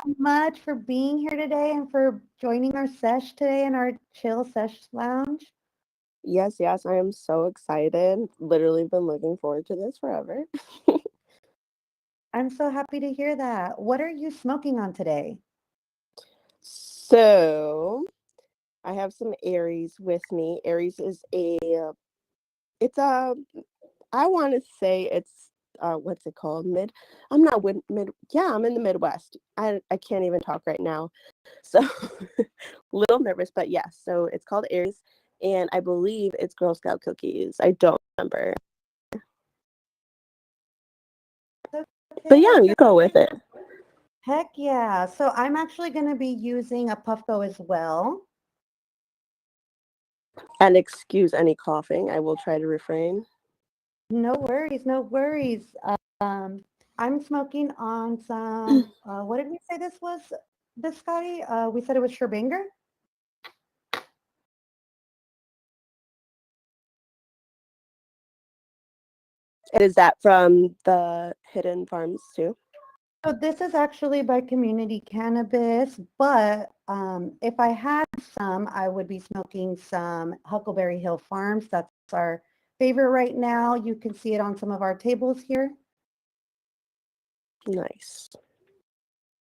so much for being here today and for joining our sesh today in our chill sesh lounge. Yes, I am so excited. Literally been looking forward to this forever. I'm so happy to hear that. What are you smoking on today? So, I have some Aries with me. Aries is it's a, I want to say it's, what's it called? I'm not yeah, I'm in the Midwest. I can't even talk right now. So, little nervous, but yes. So, it's called Aries, and I believe it's Girl Scout cookies. I don't remember. But Okay, yeah, you go with it. heck yeah. So I'm actually going to be using a Puffco as well. And excuse any coughing. I will try to refrain. No worries, no worries. I'm smoking on some, what did we say this was, this Scotty? We said it was Sherbinger? Is that from the Hidden Farms too? So this is actually by Community Cannabis, but if I had some, I would be smoking some Huckleberry Hill Farms. That's our favorite right now. You can see it on some of our tables here. Nice.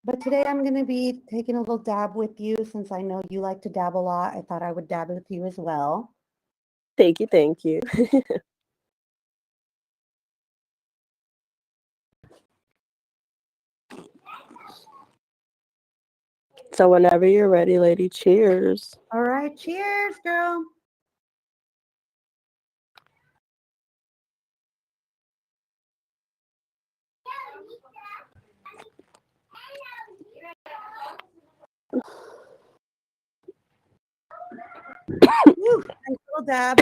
But today I'm going to be taking a little dab with you since I know you like to dab a lot. I thought I would dab with you as well. Thank you. So whenever you're ready, lady, cheers. All right, cheers, girl. Woo, nice little dab.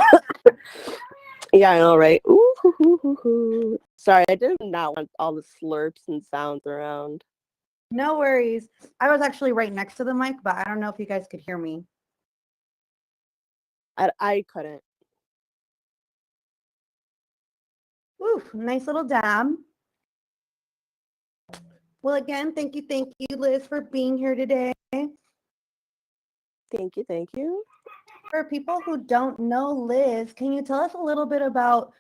Yeah, I know, right? Ooh, hoo, hoo, hoo, hoo. Sorry, I did not want all the slurps and sounds around. No worries. I was actually right next to the mic, but I don't know if you guys could hear me. I couldn't. Woo, nice little dab. Well, again, thank you, Liz, for being here today. Thank you. For people who don't know Liz, can you tell us a little bit about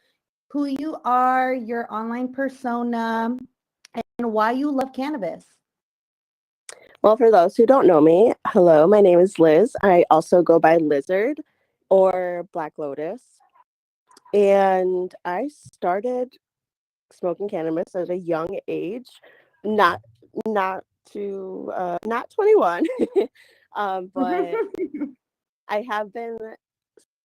who you are, your online persona, and why you love cannabis? Well, for those who don't know me, hello, my name is Liz. I also go by Lizard or Black Lotus. And I started smoking cannabis at a young age, not not 21, but I have been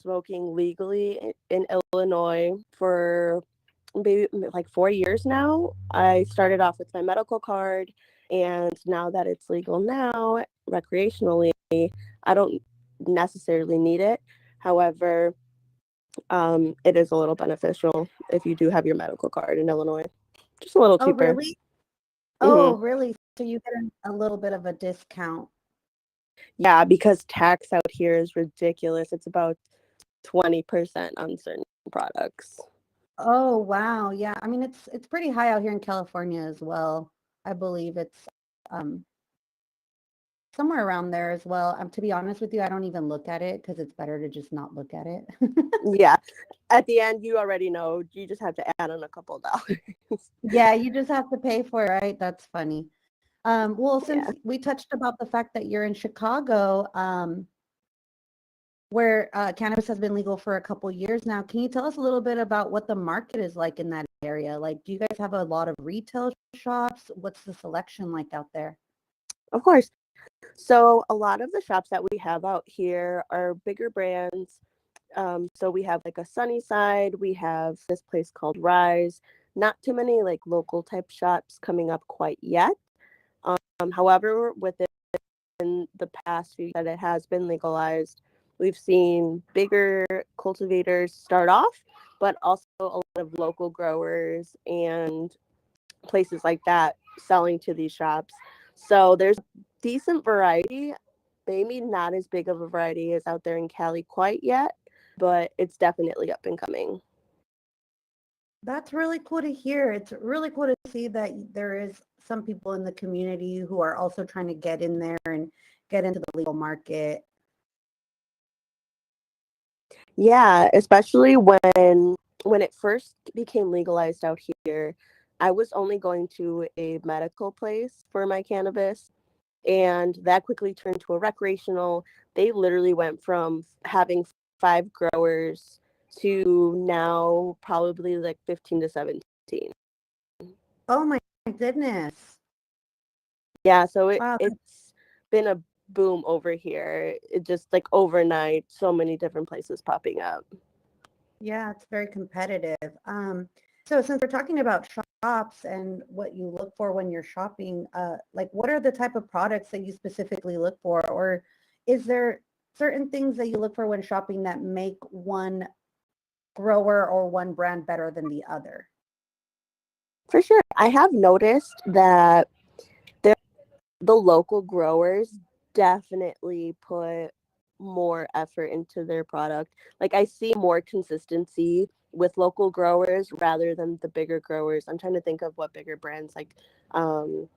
smoking legally in Illinois for maybe like 4 years now. I started off with my medical card, and now that it's legal now recreationally, I don't necessarily need it. However, it is a little beneficial if you do have your medical card in Illinois. Just a little Oh, cheaper. really? Hmm. Oh, really? So you get a little bit of a discount. Yeah, because tax out here is ridiculous. It's about 20% on certain products. Oh, wow. Yeah. I mean, it's pretty high out here in California as well. I believe it's um somewhere around there as well. To be honest with you, I don't even look at it because it's better to just not look at it. Yeah. At the end, you already know. You just have to add on a couple dollars. Yeah, you just have to pay for it, right? That's funny. Well, Yeah. since we touched about the fact that you're in Chicago, where cannabis has been legal for a couple years now, can you tell us a little bit about what the market is like in that area? Like, do you guys have a lot of retail shops? What's the selection like out there? Of course. So a lot of the shops that we have out here are bigger brands. So we have like a Sunnyside. We have this place called Rise. Not too many like local type shops coming up quite yet. However, within the past few that it has been legalized, we've seen bigger cultivators start off, but also a lot of local growers and places like that selling to these shops. So there's decent variety, maybe not as big of a variety as out there in Cali quite yet, but it's definitely up and coming. That's really cool to hear. It's really cool to see that there is some people in the community who are also trying to get in there and get into the legal market. Yeah, especially when it first became legalized out here, I was only going to a medical place for my cannabis, and that quickly turned to a recreational. They literally went from having 5 growers to now probably like 15 to 17. Oh my goodness. Yeah, so Wow. it's been a boom over here. It just like overnight, so many different places popping up. Yeah, it's very competitive. So since we're talking about shops and what you look for when you're shopping, like what are the type of products that you specifically look for? Or is there certain things that you look for when shopping that make one grower or one brand better than the other? For sure. I have noticed that the local growers definitely put more effort into their product. Like I see more consistency with local growers rather than the bigger growers. I'm trying to think of what bigger brands like um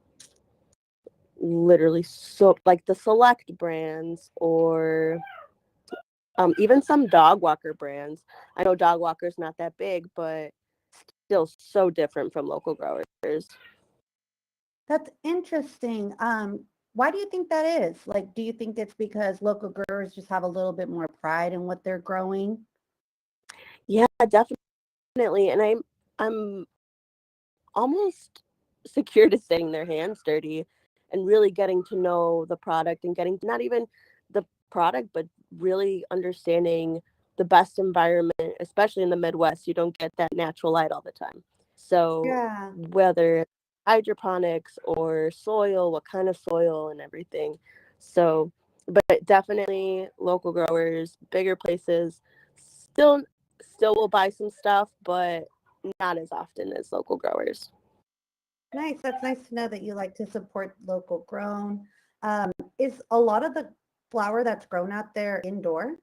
literally so like the select brands or even some dog walker brands. I know dog walker's not that big, but still so different from local growers. That's interesting. Why do you think that is? Like, do you think it's because local growers just have a little bit more pride in what they're growing? Yeah, definitely. And I'm almost secure to getting their hands dirty and really getting to know the product and getting not even the product, but really understanding the best environment, especially in the Midwest. You don't get that natural light all the time. So Yeah. whether it's hydroponics or soil, what kind of soil and everything. So, but definitely local growers, bigger places, still still will buy some stuff, but not as often as local growers. Nice. That's nice to know that you like to support local grown. Is a lot of the flower that's grown out there indoor?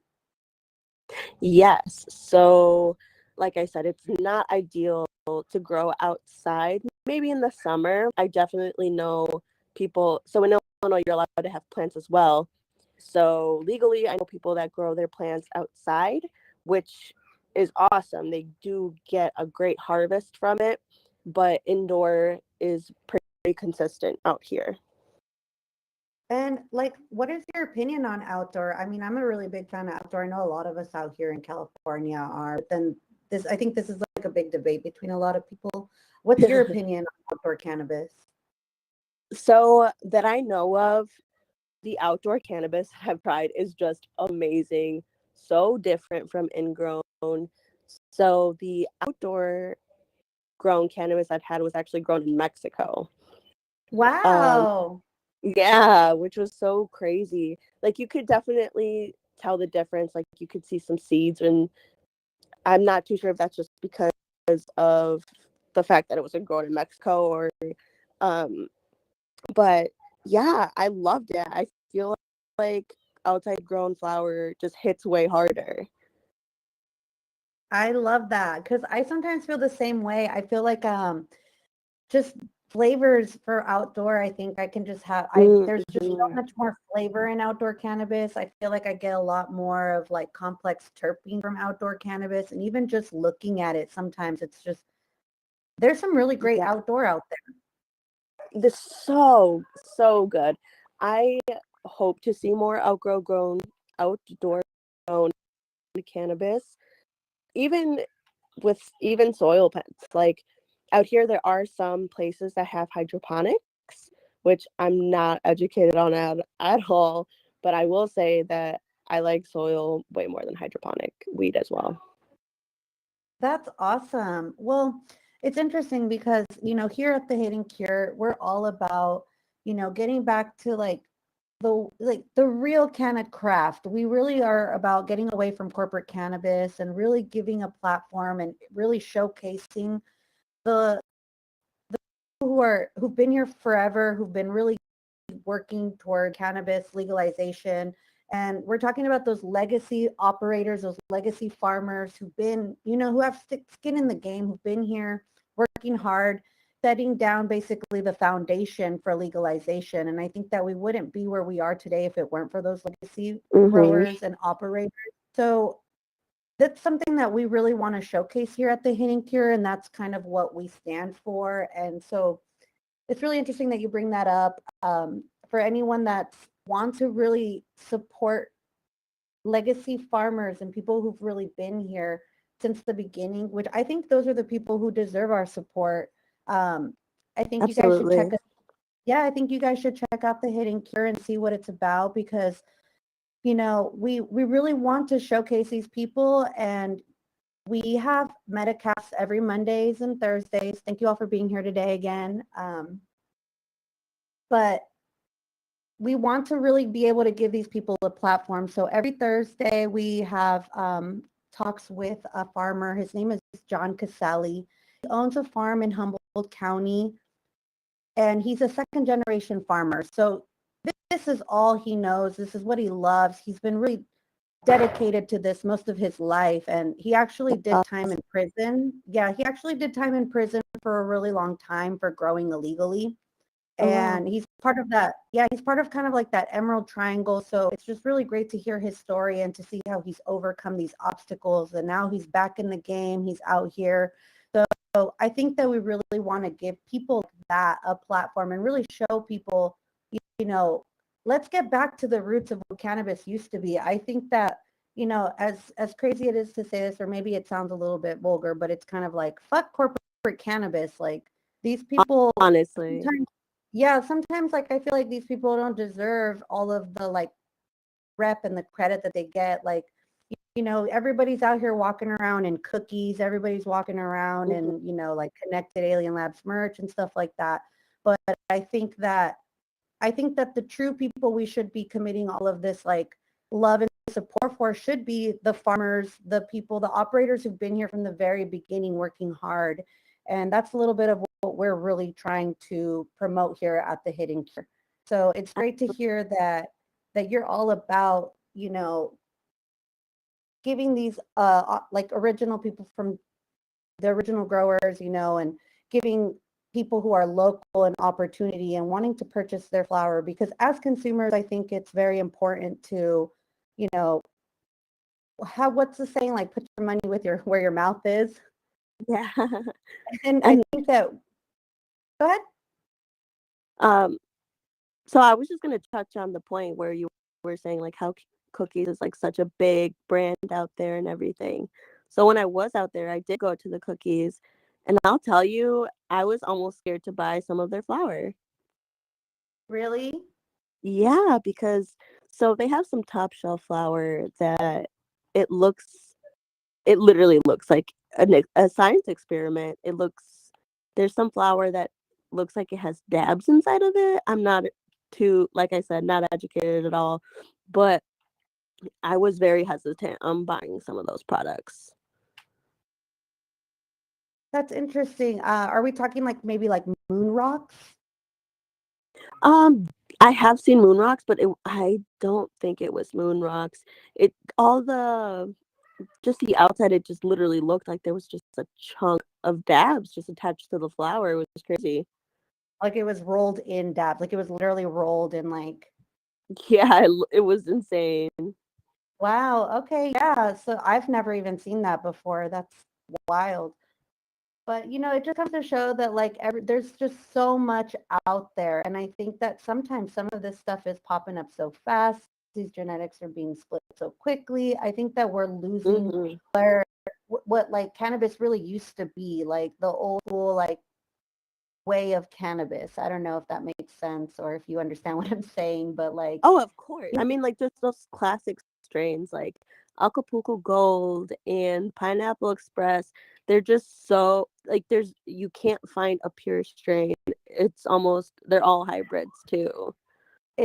Yes. So, like I said, it's not ideal to grow outside. Maybe in the summer. I definitely know people. So, in Illinois, you're allowed to have plants as well. So, legally, I know people that grow their plants outside, which is awesome. They do get a great harvest from it, but indoor is pretty consistent out here. And like, what is your opinion on outdoor? I mean, I'm a really big fan of outdoor. I know a lot of us out here in California are, but then this, I think this is like a big debate between a lot of people. What's your opinion on outdoor cannabis? So, that I know of, the outdoor cannabis I've tried is just amazing. So different from ingrown. So the outdoor grown cannabis I've had was actually grown in Mexico. Um, Wow. yeah, which was so crazy. Like you could definitely tell the difference. Like you could see some seeds, and I'm not too sure if that's just because of the fact that it was grown in Mexico or um but yeah, I loved it. I feel like outside grown flower just hits way harder. I love that because I sometimes feel the same way. I feel like just flavors for outdoor. I think I can just have I there's just so Mhm. much more flavor in outdoor cannabis. I feel like I get a lot more of like complex terpene from outdoor cannabis, and even just looking at it, sometimes it's just there's some really great Yeah, outdoor out there. this so good. I hope to see more outdoor grown cannabis, even with even soil plants. Like out here, there are some places that have hydroponics, which I'm not educated on at all. But I will say that I like soil way more than hydroponic weed as well. That's awesome. Well, it's interesting because, here at the Hidden Cure, we're all about, getting back to the real can of craft. We really are about getting away from corporate cannabis and really giving a platform and really showcasing the who've been here forever, who've been really working toward cannabis legalization And we're talking about those legacy operators, those legacy farmers who've been, who have skin in the game, who've been here working hard, setting down basically the foundation for legalization. And I think that we wouldn't be where we are today if it weren't for those legacy growers and operators. So that's something that we really want to showcase here at the Hidden Cure, and that's kind of what we stand for. And so it's really interesting that you bring that up. For anyone that wants to really support legacy farmers and people who've really been here since the beginning, which I think those are the people who deserve our support. I think you guys should check. I think you guys should check out the Hidden Cure and see what it's about, because we really want to showcase these people, and we have Metacast every Mondays and Thursdays. Thank you all for being here today again. But we want to really be able to give these people a platform. So every Thursday we have talks with a farmer. His name is John Casali. He owns a farm in Humboldt County, and he's a second generation farmer. So this is all he knows. This is what he loves. He's been really dedicated to this most of his life, and he actually did time in prison. Yeah, he actually did time in prison for a really long time for growing illegally. And he's part of that. Yeah, he's part of kind of like that Emerald Triangle. So it's just really great to hear his story and to see how he's overcome these obstacles. And now he's back in the game. He's out here. So I think that we really want to give people that a platform and really show people, let's get back to the roots of what cannabis used to be. I think that, as crazy it is to say this, or maybe it sounds a little bit vulgar, but it's kind of like, fuck corporate cannabis. Like, these people, honestly, sometimes like I feel like these people don't deserve all of the like rep and the credit that they get. Like, everybody's out here walking around in cookies, everybody's walking around and like Connected Alien Labs merch and stuff like that. But I think that the true people we should be committing all of this like love and support for should be the farmers, the people, the operators who've been here from the very beginning working hard. And that's a little bit of what we're really trying to promote here at the Hidden Cure. So it's great to hear that you're all about, giving these like original people from the original growers, and giving people who are local an opportunity and wanting to purchase their flower, because as consumers, I think it's very important to, what's the saying, like, put your money where your mouth is. Yeah. And I think that, go ahead. So I was just going to touch on the point where you were saying like how cookies is like such a big brand out there and everything. So when I was out there, I did go to the cookies, and I'll tell you, I was almost scared to buy some of their flour. Really? Yeah, because so they have some top shelf flour that it literally looks like a science experiment. There's some flour that looks like it has dabs inside of it. I'm not too, like I said, not educated at all, but I was very hesitant on buying some of those products. That's interesting. Are we talking like maybe like moon rocks? I have seen moon rocks, but I don't think it was moon rocks. It all the just the outside, it just literally looked like there was just a chunk of dabs just attached to the flour. It was crazy. Like it was rolled in dabs. Like it was literally rolled in like. Yeah, it was insane. Wow. Okay. Yeah. So I've never even seen that before. That's wild. But it just comes to show that like there's just so much out there, and I think that sometimes some of this stuff is popping up so fast. These genetics are being split so quickly. I think that we're losing what like cannabis really used to be, like the old school like way of cannabis. I don't know if that makes sense or if you understand what I'm saying, but like, Oh, of course. I mean, like just those classic strains like Acapulco Gold and Pineapple Express. They're just so like you can't find a pure strain. They're all hybrids too.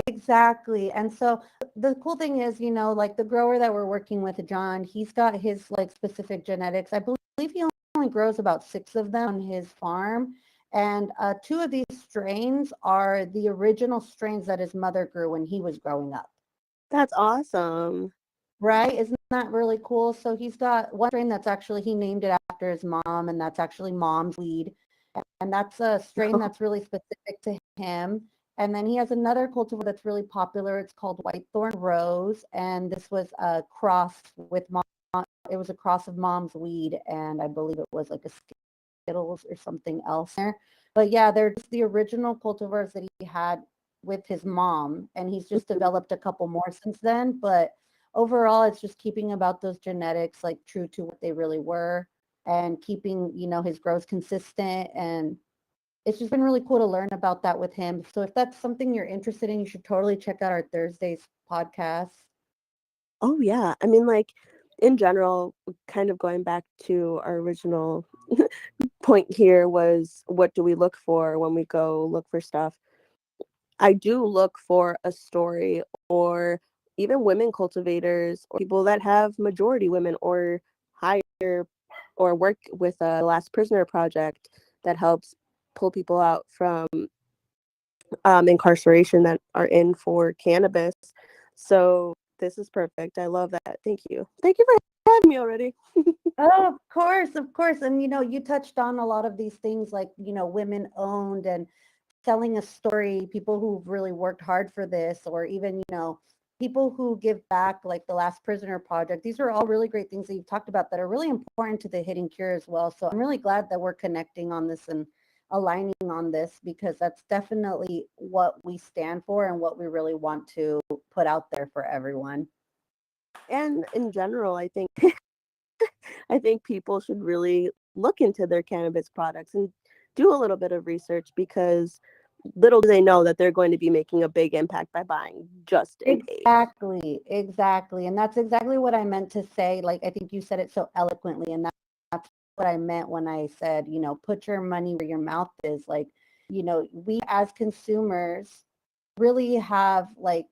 exactly. And so the cool thing is, like the grower that we're working with, John, he's got his like specific genetics. I believe he only grows about 6 of them on his farm. And 2 of these strains are the original strains that his mother grew when he was growing up. That's awesome. Right? Isn't that really cool? So he's got one strain that's actually, he named it after his mom, and that's actually mom's weed. And that's a strain that's really specific to him. And then he has another cultivar that's really popular. It's called Whitethorn Rose. And this was a cross with mom. It was a cross of mom's weed. And I believe it was like a Skittles or something else there. But yeah, they're just the original cultivars that he had with his mom. And he's just developed a couple more since then. But overall, it's just keeping about those genetics like true to what they really were and keeping, his growth consistent. And it's just been really cool to learn about that with him. So if that's something you're interested in, you should totally check out our Thursdays podcast. Oh yeah. I mean, like in general, kind of going back to our original point here was what do we look for when we go look for stuff? I do look for a story or even women cultivators or people that have majority women or hire or work with a Last Prisoner project that helps pull people out from incarceration that are in for cannabis. So this is perfect. I love that. Thank you. Thank you for having me already. Oh, of course, of course. And you touched on a lot of these things like, women owned and telling a story, people who've really worked hard for this, or even, people who give back, like the Last Prisoner Project. These are all really great things that you've talked about that are really important to the Hidden Cure as well. So I'm really glad that we're connecting on this and aligning on this, because that's definitely what we stand for and what we really want to put out there for everyone. And in general, I think people should really look into their cannabis products and do a little bit of research because little do they know that they're going to be making a big impact by buying just an eighth. Exactly. And that's exactly what I meant to say. Like, I think you said it so eloquently. And that's what I meant when I said, put your money where your mouth is. Like, we as consumers really have like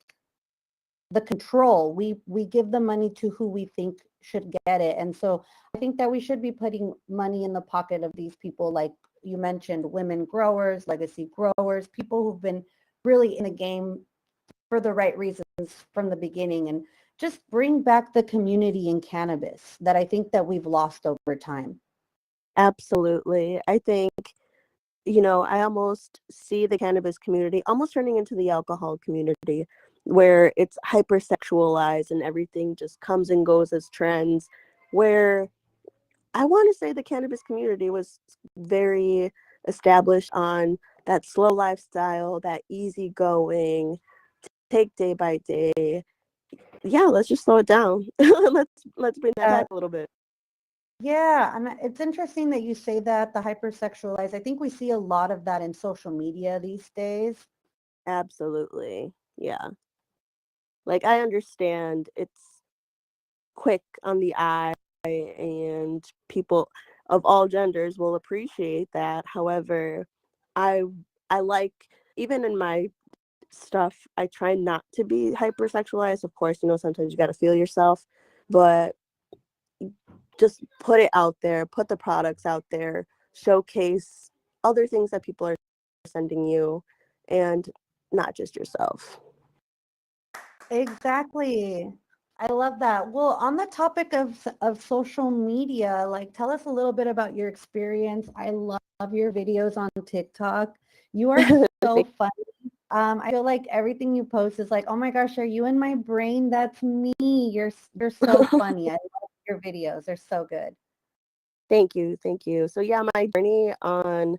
the control. We give the money to who we think should get it. And so I think that we should be putting money in the pocket of these people, like you mentioned, women growers, legacy growers, people who've been really in the game for the right reasons from the beginning, and just bring back the community in cannabis that I think that we've lost over time. Absolutely. I think, I almost see the cannabis community almost turning into the alcohol community where it's hypersexualized and everything just comes and goes as trends. Where I want to say the cannabis community was very established on that slow lifestyle, that easygoing, take day by day. Yeah, let's just slow it down. let's bring that Uh, back a little bit. yeah, and it's interesting that you say that, the hypersexualized. I think we see a lot of that in social media these days. Absolutely. Yeah. Like I understand it's quick on the eye and people of all genders will appreciate that. However, I I like even in my stuff, I try not to be hypersexualized. Of course, sometimes you got to feel yourself, but just put it out there, put the products out there, showcase other things that people are sending you and not just yourself. Exactly. I love that. Well, on the topic of social media, like tell us a little bit about your experience. I love your videos on TikTok. You are so funny. I feel like everything you post is like, oh my gosh, are you in my brain? That's me. You're so funny. I love your videos. They're so good. Thank you. Thank you. So yeah, my journey on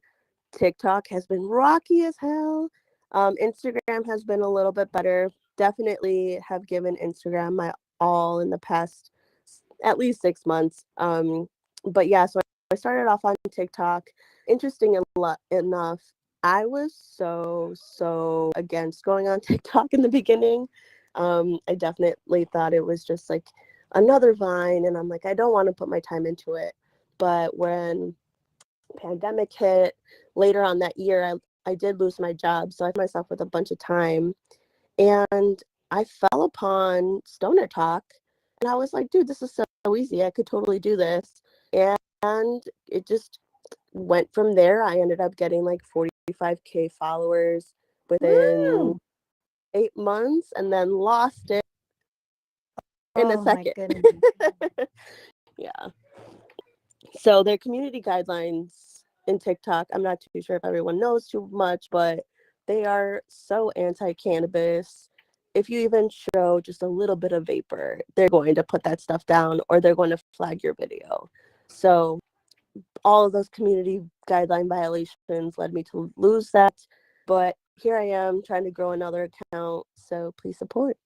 TikTok has been rocky as hell. Instagram has been a little bit better. Definitely have given Instagram my all in the past at least 6 months. But yeah, so I started off on TikTok. Interesting enough, I was so against going on TikTok in the beginning. I definitely thought it was just like another Vine, and I'm like, I don't want to put my time into it. But when pandemic hit later on that year, I did lose my job. So I found myself with a bunch of time and I fell upon Stoner Talk and I was like, dude, this is so easy. I could totally do this. And it just went from there. I ended up getting like 45K followers within Woo! 8 months and then lost it in a Oh my second. goodness. Yeah. So their community guidelines in TikTok, I'm not too sure if everyone knows too much, but they are so anti-cannabis. If you even show just a little bit of vapor, they're going to put that stuff down or they're going to flag your video. So all of those community guideline violations led me to lose that. But here I am trying to grow another account. So please support.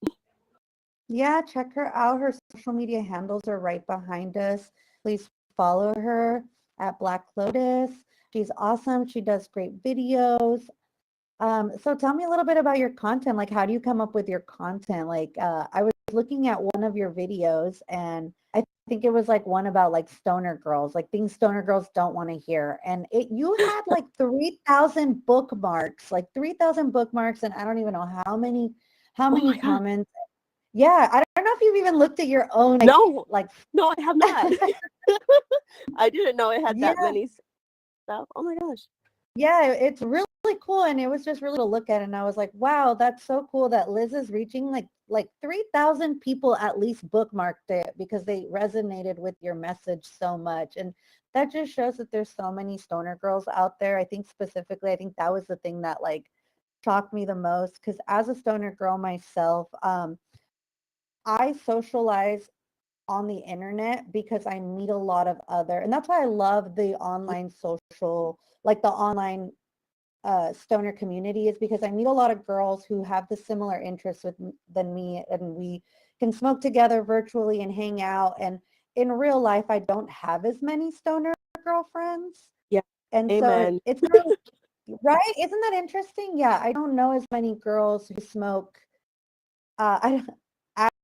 Yeah, check her out. Her social media handles are right behind us. Please follow her at Black Lotus. She's awesome. She does great videos. So tell me a little bit about your content. Like, how do you come up with your content? Like, I was looking at one of your videos and I think it was like one about like stoner girls, like things stoner girls don't want to hear. And you had like 3,000 bookmarks, like 3,000 bookmarks. And I don't even know how Oh many my God. comments. Yeah, I don't know if you've even looked at your own, No, like, no, I have not. I didn't know it had yeah, that many stuff. Oh my gosh. yeah, it's really cool. And it was just really to look at. And I was like, wow, that's so cool that Liz is reaching like 3,000 people at least bookmarked it because they resonated with your message so much. And that just shows that there's so many stoner girls out there. I think specifically, I think that was the thing that like shocked me the most because as a stoner girl myself, I socialize on the internet because I meet a lot of other, and that's why I love the online social, like the online stoner community is because I meet a lot of girls who have the similar interests than me, and we can smoke together virtually and hang out. And in real life, I don't have as many stoner girlfriends, Yeah. and so Amen. it's really right. Isn't that interesting? Yeah, I don't know as many girls who smoke I don't,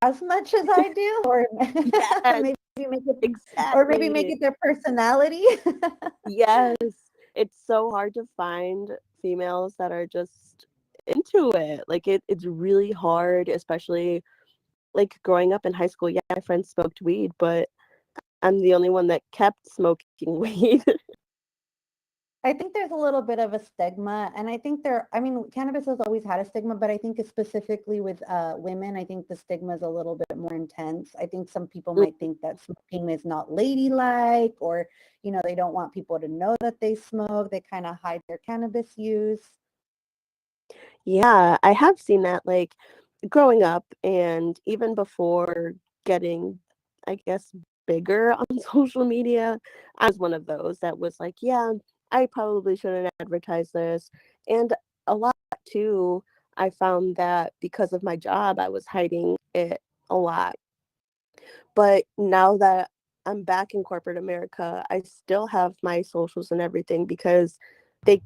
as much as I do, or Yes, maybe make it, or maybe make exactly. it their personality. Yes. It's so hard to find females that are just into it. Like it's really hard, especially like growing up in high school. Yeah, my friends smoked weed, but I'm the only one that kept smoking weed. I think there's a little bit of a stigma, and I think I mean, cannabis has always had a stigma, but I think specifically with women, I think the stigma is a little bit more intense. I think some people might think that smoking is not ladylike, or, they don't want people to know that they smoke. They kind of hide their cannabis use. Yeah, I have seen that like growing up and even before getting, I guess, bigger on social media. I was one of those that was like, yeah, I probably shouldn't advertise this. And a lot too, I found that because of my job, I was hiding it a lot. But now that I'm back in corporate America, I still have my socials and everything because they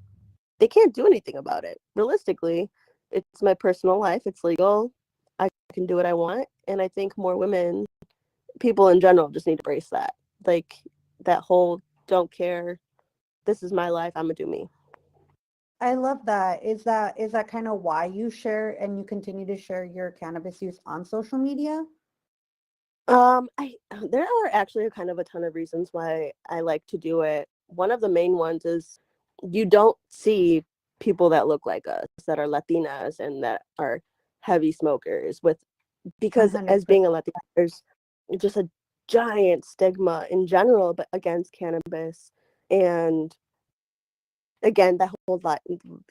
they can't do anything about it. Realistically, it's my personal life. It's legal. I can do what I want. And I think more women, people in general, just need to brace that. Like that whole don't care. This is my life. I'm gonna do me. I love that. Is that kind of why you share and you continue to share your cannabis use on social media? I there are actually kind of a ton of reasons why I like to do it. One of the main ones is you don't see people that look like us that are Latinas and that are heavy smokers with because as 100%. being a Latina, there's just a giant stigma in general, but against cannabis. And again, that whole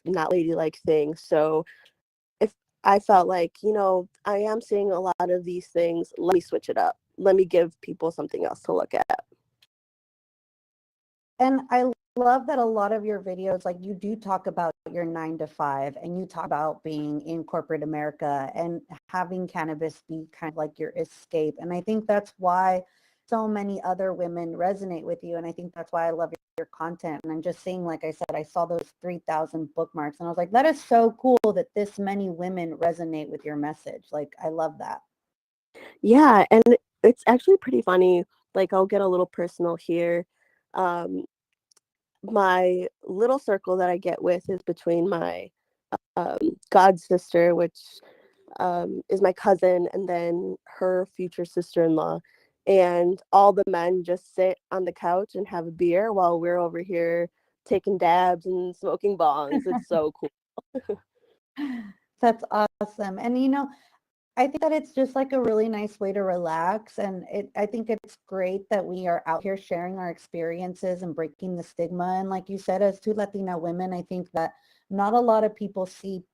not ladylike thing. So if I felt like, I am seeing a lot of these things, let me switch it up. Let me give people something else to look at. And I love that a lot of your videos, like you do talk about your 9 to 5 and you talk about being in corporate America and having cannabis be kind of like your escape. And I think that's why so many other women resonate with you. And I think that's why I love your content. And I'm just saying, like I said, I saw those 3,000 bookmarks and I was like, that is so cool that this many women resonate with your message. Like, I love that. Yeah, and it's actually pretty funny. Like I'll get a little personal here. Um, my little circle that I get with is between my god sister, which is my cousin, and then her future sister-in-law. And all the men just sit on the couch and have a beer while we're over here taking dabs and smoking bongs. It's so cool. That's awesome. And I think that it's just like a really nice way to relax. And I think it's great that we are out here sharing our experiences and breaking the stigma. And like you said, as two Latina women, I think that not a lot of people see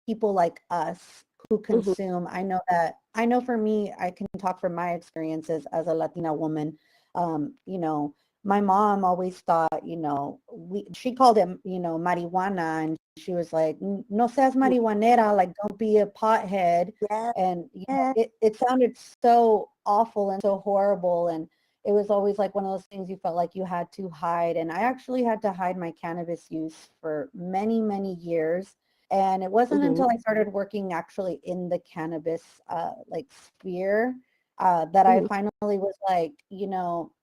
people like us who Hmm. consume. I know for me, I can talk from my experiences as a Latina woman. You know, my mom always thought, she called it, marijuana, and she was like, no seas marihuanera, like don't be a pothead. Yeah. And Yeah. it sounded so awful and so horrible. And it was always like one of those things you felt like you had to hide. And I actually had to hide my cannabis use for many, many years. And it wasn't Hmm. until I started working actually in the cannabis like sphere that I Hmm. finally was like,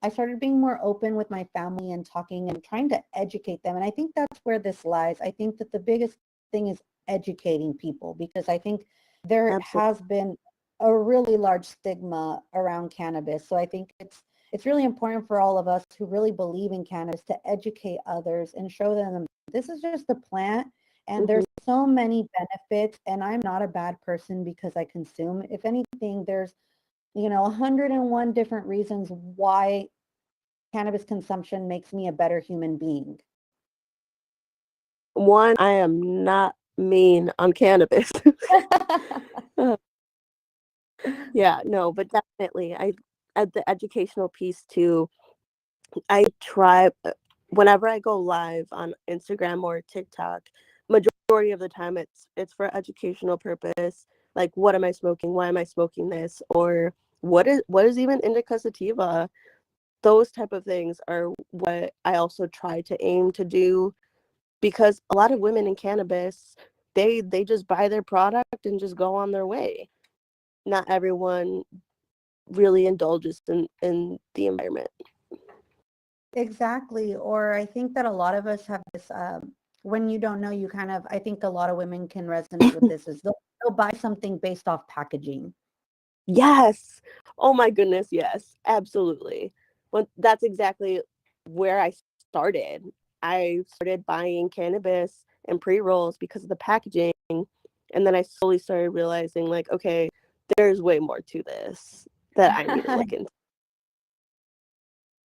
I started being more open with my family and talking and trying to educate them. And I think that's where this lies. I think that the biggest thing is educating people, because I think there Absolutely. has been a really large stigma around cannabis. So I think it's really important for all of us who really believe in cannabis to educate others and show them this is just a plant and Hmm. there's so many benefits, and I'm not a bad person because I consume. If anything, there's 101 different reasons why cannabis consumption makes me a better human being. One, I am not mean on cannabis. Yeah, no, but definitely, I at the educational piece too. I try whenever I go live on Instagram or TikTok. Majority of the time, it's for educational purpose. Like, what am I smoking? Why am I smoking this? Or what is even indica sativa? Those type of things are what I also try to aim to do, because a lot of women in cannabis, they just buy their product and just go on their way. Not everyone really indulges in the environment. Exactly. Or I think that a lot of us have this, when you don't know, I think a lot of women can resonate with this, is they'll buy something based off packaging. Yes. Oh my goodness, yes. Absolutely. Well, that's exactly where I started. I started buying cannabis and pre-rolls because of the packaging, and then I slowly started realizing, like, okay, there's way more to this that I need to look into.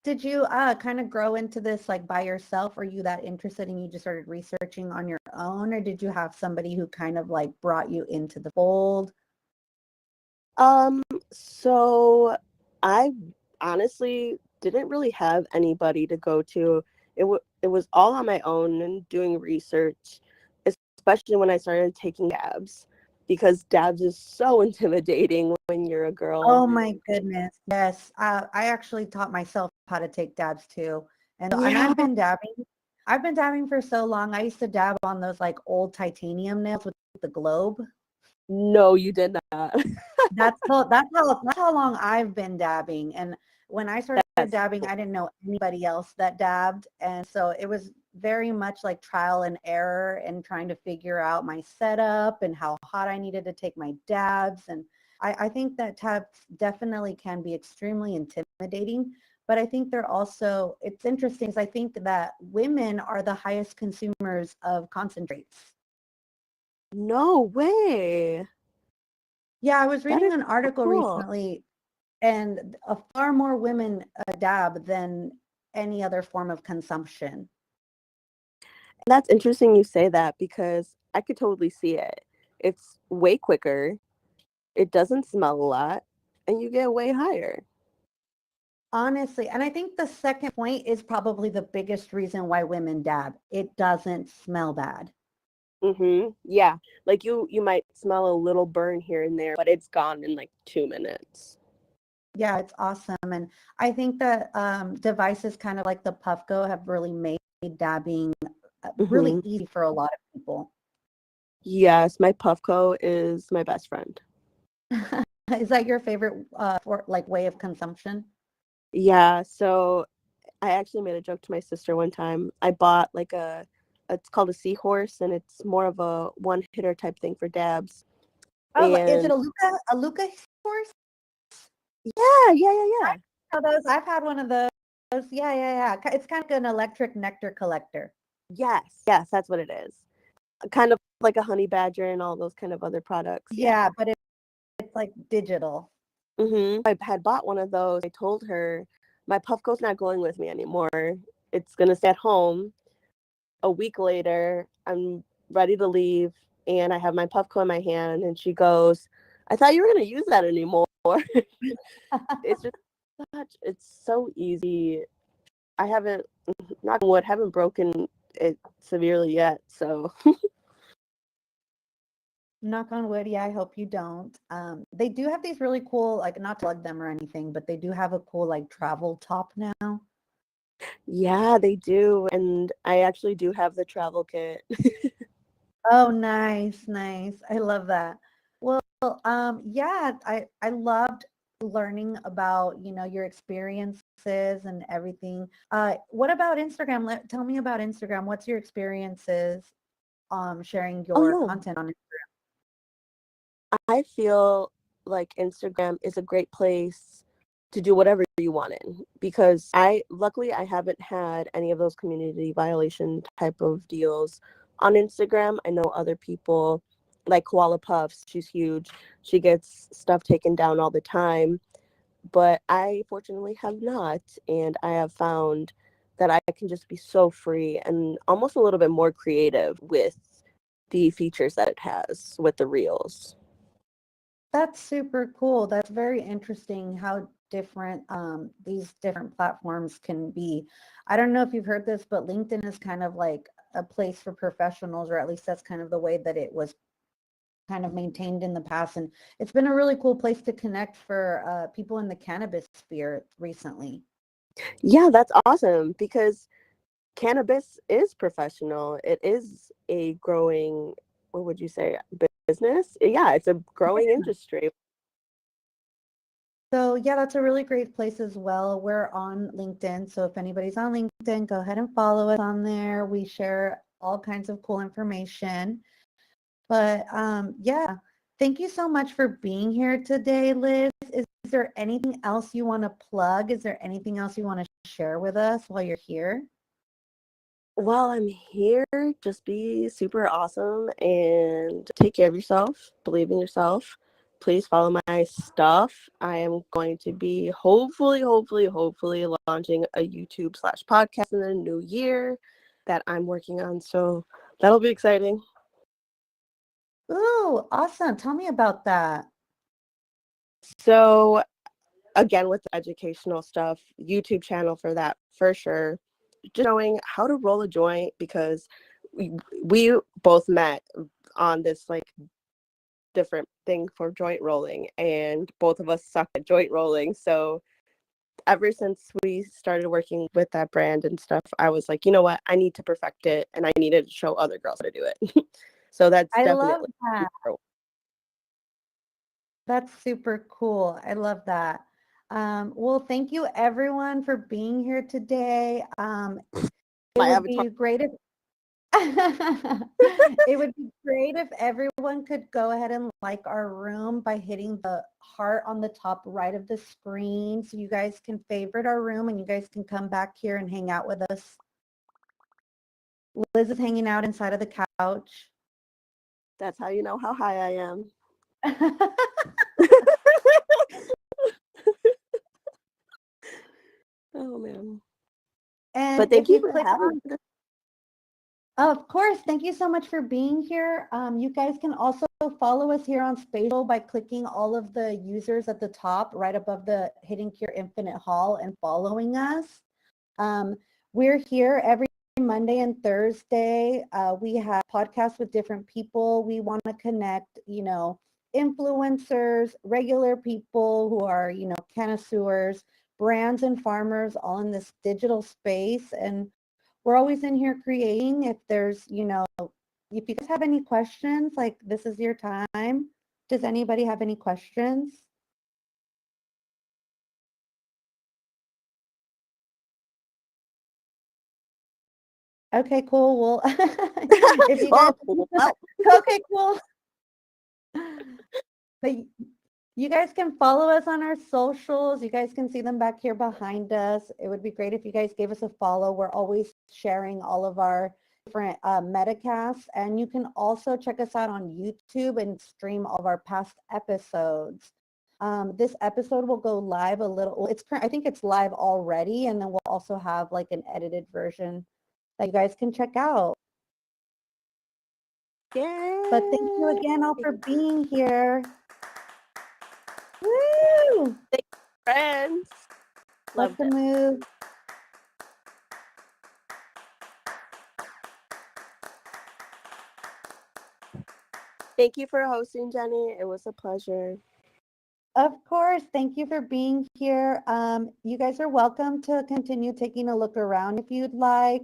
Did you kind of grow into this like by yourself? Are you that interested and you just started researching on your own, or did you have somebody who kind of like brought you into the fold? Um, so I honestly didn't really have anybody to go to. It was all on my own and doing research, especially when I started taking dabs, because dabs is so intimidating when you're a girl. Oh my goodness. Yes. I actually taught myself how to take dabs too. And Yeah. I've been dabbing for so long. I used to dab on those like old titanium nails with the globe. No, you did not. That's how long I've been dabbing. And when I started That's dabbing, cool. I didn't know anybody else that dabbed. And so it was very much like trial and error and trying to figure out my setup and how hot I needed to take my dabs. And I think that tabs definitely can be extremely intimidating. But I think they're also, it's interesting because I think that women are the highest consumers of concentrates. No way. Yeah, I was That reading is an so article cool. recently, and far more women dab than any other form of consumption. That's interesting you say that, because I could totally see it. It's way quicker. It doesn't smell a lot, and you get way higher. Honestly, and I think the second point is probably the biggest reason why women dab. It doesn't smell bad. Mhm. Yeah. Like you might smell a little burn here and there, but it's gone in like 2 minutes. Yeah, it's awesome. And I think that devices kind of like the Puffco have really made dabbing really Mhm. easy for a lot of people. Yes, my Puffco is my best friend. Is that your favorite for like way of consumption? Yeah, so I actually made a joke to my sister one time. I bought like it's called a seahorse, and it's more of a one hitter type thing for dabs. Oh, is it And a Luca horse? yeah, yeah, yeah, yeah. Those. I've had one of those. Yeah, yeah, yeah. It's kind of an electric nectar collector. Yes, yes, that's what it is. Kind of like a honey badger and all those kind of other products. Yeah. Yeah, but it's like digital. I had bought one of those. I told her my Puffco's not going with me anymore. It's gonna stay at home. A week later, I'm ready to leave, and I have my Puffco in my hand, and she goes, "I thought you were gonna use that anymore." It's just it's so easy. I haven't, knock on wood, haven't broken it severely yet. So Knock on wood. Yeah, I hope you don't. They do have these really cool, like not to plug them or anything, but they do have a cool like travel top now. yeah, they do, and I actually do have the travel kit. Oh, nice, nice. I love that. Well, yeah, I loved learning about, your experiences and everything. What about Instagram? Tell me about Instagram. What's your experiences sharing Oh your yeah, content on it? I feel like Instagram is a great place to do whatever you want in, because I luckily I haven't had any of those community violation type of deals on Instagram. I know other people like Koala Puffs, she's huge. She gets stuff taken down all the time, but I fortunately have not, and I have found that I can just be so free and almost a little bit more creative with the features that it has with the reels. That's super cool. That's very interesting how different these different platforms can be. I don't know if you've heard this, but LinkedIn is kind of like a place for professionals, or at least that's kind of the way that it was kind of maintained in the past. And it's been a really cool place to connect for people in the cannabis sphere recently. Yeah, that's awesome because cannabis is professional. It is a growing, what would you say, business? Yeah, it's a growing industry. So yeah, that's a really great place as well. We're on LinkedIn. So if anybody's on LinkedIn, go ahead and follow us on there. We share all kinds of cool information. But yeah, thank you so much for being here today, Liz. Is there anything else you want to plug? Is there anything else you want to share with us while you're here? While I'm here, just be super awesome and take care of yourself. Believe in yourself. Please follow my stuff. I am going to be hopefully launching a YouTube/podcast in the new year that I'm working on. So that'll be exciting. Ooh, awesome. Tell me about that. So again, with the educational stuff, YouTube channel for that for sure. Just knowing how to roll a joint, because we both met on this like different thing for joint rolling, and both of us suck at joint rolling. So ever since we started working with that brand and stuff, I was like, you know what, I need to perfect it, and I needed to show other girls how to do it. So that's I love definitely that. That's super cool. I love that. Well, thank you everyone for being here today. It my would avatar. be great if it would be great if everyone could go ahead and like our room by hitting the heart on the top right of the screen, so you guys can favorite our room and you guys can come back here and hang out with us. Liz is hanging out inside of the couch. That's how you know how high I am. Oh man. And But if thank you you for click having on, me. of course, thank you so much for being here. You guys can also follow us here on Spatial by clicking all of the users at the top right above the Hidden Cure Infinite Hall and following us. Um, we're here every Monday and Thursday. We have podcasts with different people. We want to connect, influencers, regular people who are, connoisseurs, brands and farmers all in this digital space. And we're always in here creating. If there's, if you guys have any questions, like this is your time. Does anybody have any questions? Okay, cool. Well, if you guys, Oh well. okay, cool. But you guys can follow us on our socials. You guys can see them back here behind us. It would be great if you guys gave us a follow. We're always sharing all of our different Metacasts, and you can also check us out on YouTube and stream all of our past episodes. This episode will go live a little, well, I think it's live already, and then we'll also have like an edited version that you guys can check out. Yay! But thank you again all for being here. Woo! Friends. Love the move. Thank you for hosting, Jenny. It was a pleasure. Of course. Thank you for being here. You guys are welcome to continue taking a look around if you'd like.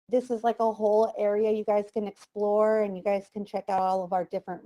This is like a whole area you guys can explore, and you guys can check out all of our different